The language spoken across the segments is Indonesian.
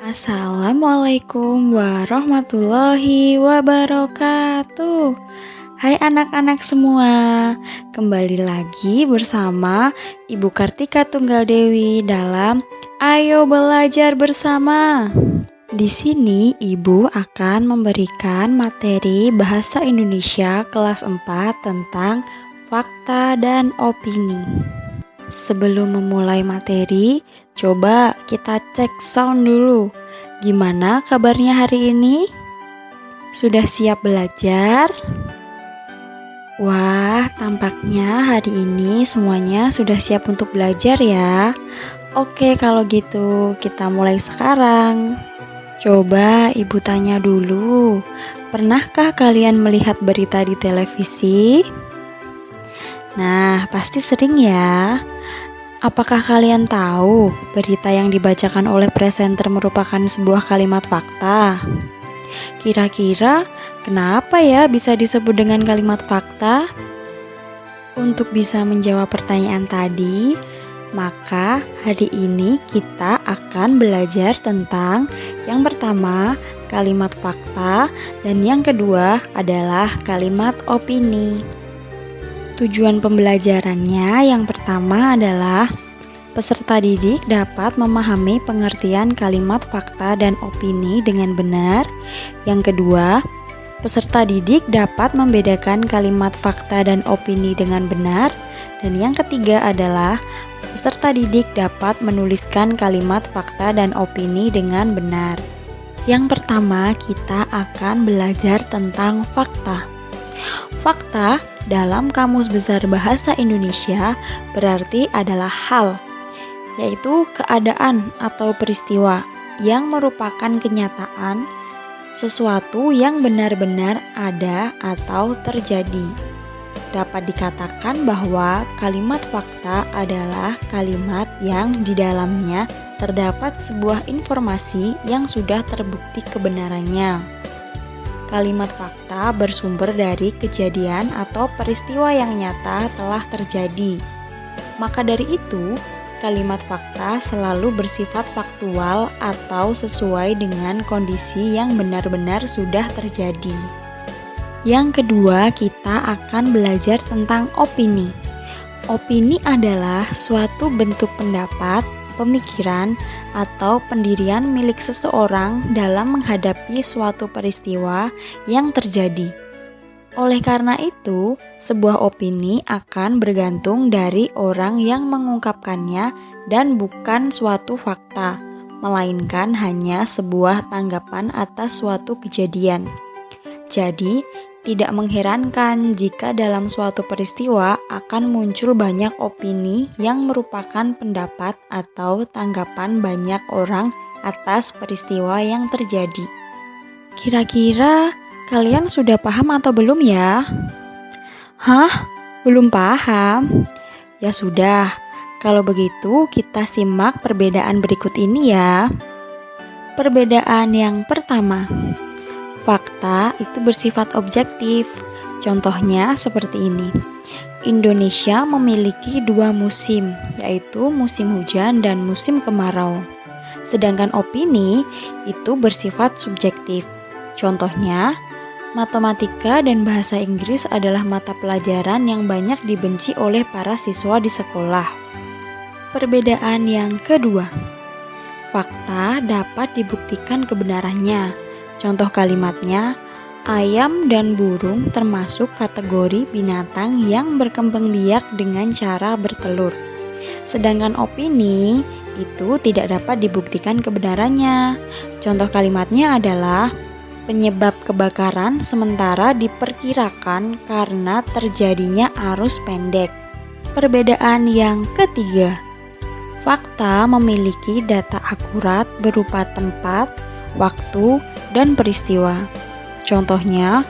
Assalamualaikum warahmatullahi wabarakatuh. Hai anak-anak semua, kembali lagi bersama Ibu Kartika Tunggal Dewi dalam Ayo Belajar Bersama. Di sini Ibu akan memberikan materi Bahasa Indonesia kelas 4 tentang fakta dan opini. Sebelum memulai materi, coba kita cek sound dulu. Gimana kabarnya hari ini? Sudah siap belajar? Wah, tampaknya hari ini semuanya sudah siap untuk belajar ya. Oke, kalau gitu kita mulai sekarang. Coba Ibu tanya dulu, pernahkah kalian melihat berita di televisi? Nah, pasti sering ya. Apakah kalian tahu berita yang dibacakan oleh presenter merupakan sebuah kalimat fakta? Kira-kira kenapa ya bisa disebut dengan kalimat fakta? Untuk bisa menjawab pertanyaan tadi, maka hari ini kita akan belajar tentang yang pertama, kalimat fakta, dan yang kedua adalah kalimat opini. Tujuan pembelajarannya yang pertama adalah peserta didik dapat memahami pengertian kalimat fakta dan opini dengan benar. Yang kedua, peserta didik dapat membedakan kalimat fakta dan opini dengan benar. Dan yang ketiga adalah peserta didik dapat menuliskan kalimat fakta dan opini dengan benar. Yang pertama, kita akan belajar tentang fakta. Fakta dalam Kamus Besar Bahasa Indonesia berarti adalah hal, yaitu keadaan atau peristiwa yang merupakan kenyataan, sesuatu yang benar-benar ada atau terjadi. Dapat dikatakan bahwa kalimat fakta adalah kalimat yang di dalamnya terdapat sebuah informasi yang sudah terbukti kebenarannya. Kalimat fakta bersumber dari kejadian atau peristiwa yang nyata telah terjadi. Maka dari itu, kalimat fakta selalu bersifat faktual atau sesuai dengan kondisi yang benar-benar sudah terjadi. Yang kedua, kita akan belajar tentang opini. Opini adalah suatu bentuk pendapat, pemikiran, atau pendirian milik seseorang dalam menghadapi suatu peristiwa yang terjadi. Oleh karena itu, sebuah opini akan bergantung dari orang yang mengungkapkannya dan bukan suatu fakta, melainkan hanya sebuah tanggapan atas suatu kejadian. Jadi, tidak mengherankan jika dalam suatu peristiwa akan muncul banyak opini yang merupakan pendapat atau tanggapan banyak orang atas peristiwa yang terjadi. Kira-kira kalian sudah paham atau belum ya? Hah? Belum paham? Ya sudah, kalau begitu kita simak perbedaan berikut ini ya. Perbedaan yang pertama, fakta itu bersifat objektif. Contohnya seperti ini. Indonesia memiliki 2 musim, yaitu musim hujan dan musim kemarau. Sedangkan opini itu bersifat subjektif. Contohnya, matematika dan bahasa Inggris adalah mata pelajaran yang banyak dibenci oleh para siswa di sekolah. Perbedaan yang kedua, fakta dapat dibuktikan kebenarannya. Contoh kalimatnya, ayam dan burung termasuk kategori binatang yang berkembang biak dengan cara bertelur. Sedangkan opini itu tidak dapat dibuktikan kebenarannya. Contoh kalimatnya adalah, penyebab kebakaran sementara diperkirakan karena terjadinya arus pendek. Perbedaan yang ketiga, fakta memiliki data akurat berupa tempat, waktu, dan peristiwa. Contohnya,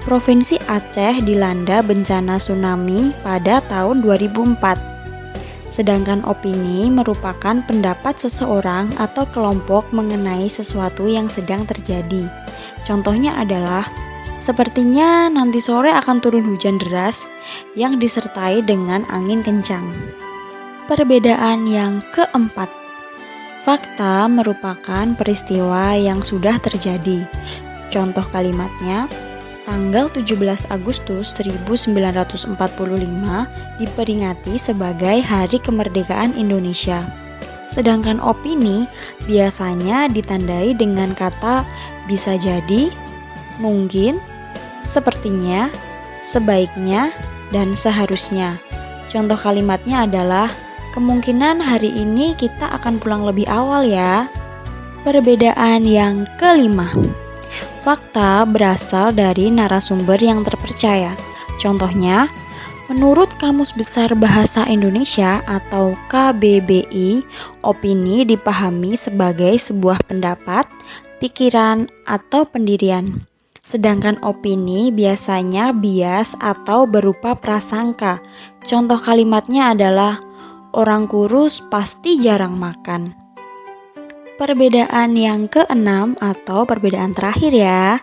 Provinsi Aceh dilanda bencana tsunami pada tahun 2004. Sedangkan opini merupakan pendapat seseorang atau kelompok mengenai sesuatu yang sedang terjadi. Contohnya adalah, sepertinya nanti sore akan turun hujan deras yang disertai dengan angin kencang. Perbedaan yang keempat, Fakta merupakan peristiwa yang sudah terjadi. Contoh kalimatnya, tanggal 17 Agustus 1945 diperingati sebagai Hari Kemerdekaan Indonesia. Sedangkan opini biasanya ditandai dengan kata bisa jadi, mungkin, sepertinya, sebaiknya, dan seharusnya. Contoh kalimatnya adalah, kemungkinan hari ini kita akan pulang lebih awal ya. Perbedaan yang kelima. Fakta berasal dari narasumber yang terpercaya. Contohnya, menurut Kamus Besar Bahasa Indonesia atau KBBI, opini dipahami sebagai sebuah pendapat, pikiran, atau pendirian. Sedangkan opini biasanya bias atau berupa prasangka. Contoh kalimatnya adalah, orang kurus pasti jarang makan. Perbedaan yang keenam atau perbedaan terakhir ya.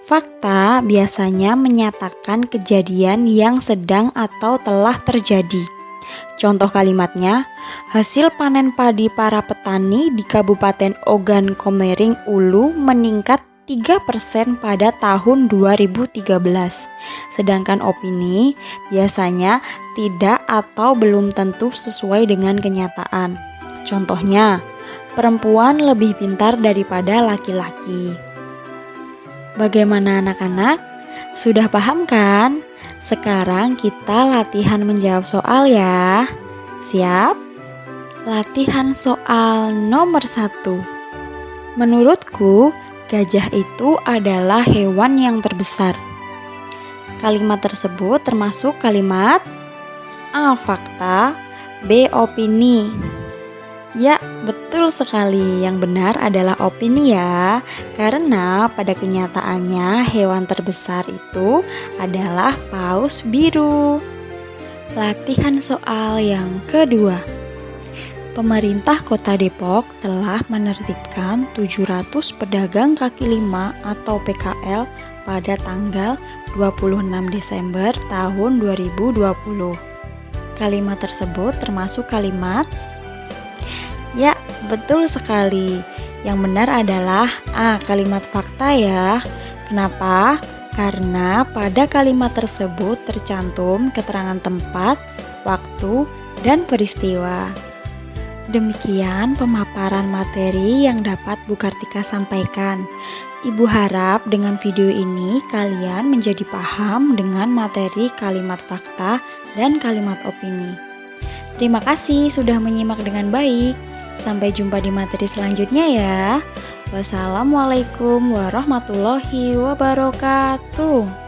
Fakta biasanya menyatakan kejadian yang sedang atau telah terjadi. Contoh kalimatnya, hasil panen padi para petani di Kabupaten Ogan Komering Ulu meningkat 3% pada tahun 2013. Sedangkan opini biasanya tidak atau belum tentu sesuai dengan kenyataan. Contohnya, perempuan lebih pintar daripada laki-laki. Bagaimana anak-anak? Sudah paham kan? Sekarang kita latihan menjawab soal ya. Siap? Latihan soal nomor 1. Menurutku, gajah itu adalah hewan yang terbesar. Kalimat tersebut termasuk kalimat A. Fakta, B. Opini. Ya, betul sekali. Yang benar adalah opini ya. Karena pada kenyataannya hewan terbesar itu adalah paus biru. Latihan soal yang kedua. Pemerintah Kota Depok telah menertibkan 700 pedagang kaki lima atau PKL pada tanggal 26 Desember tahun 2020. Kalimat tersebut termasuk kalimat ya, betul sekali. Yang benar adalah A. Kalimat fakta ya. Kenapa? Karena pada kalimat tersebut tercantum keterangan tempat, waktu, dan peristiwa. Demikian pemaparan materi yang dapat Bu Kartika sampaikan. Ibu harap dengan video ini kalian menjadi paham dengan materi kalimat fakta dan kalimat opini. Terima kasih sudah menyimak dengan baik. Sampai jumpa di materi selanjutnya ya. Wassalamualaikum warahmatullahi wabarakatuh.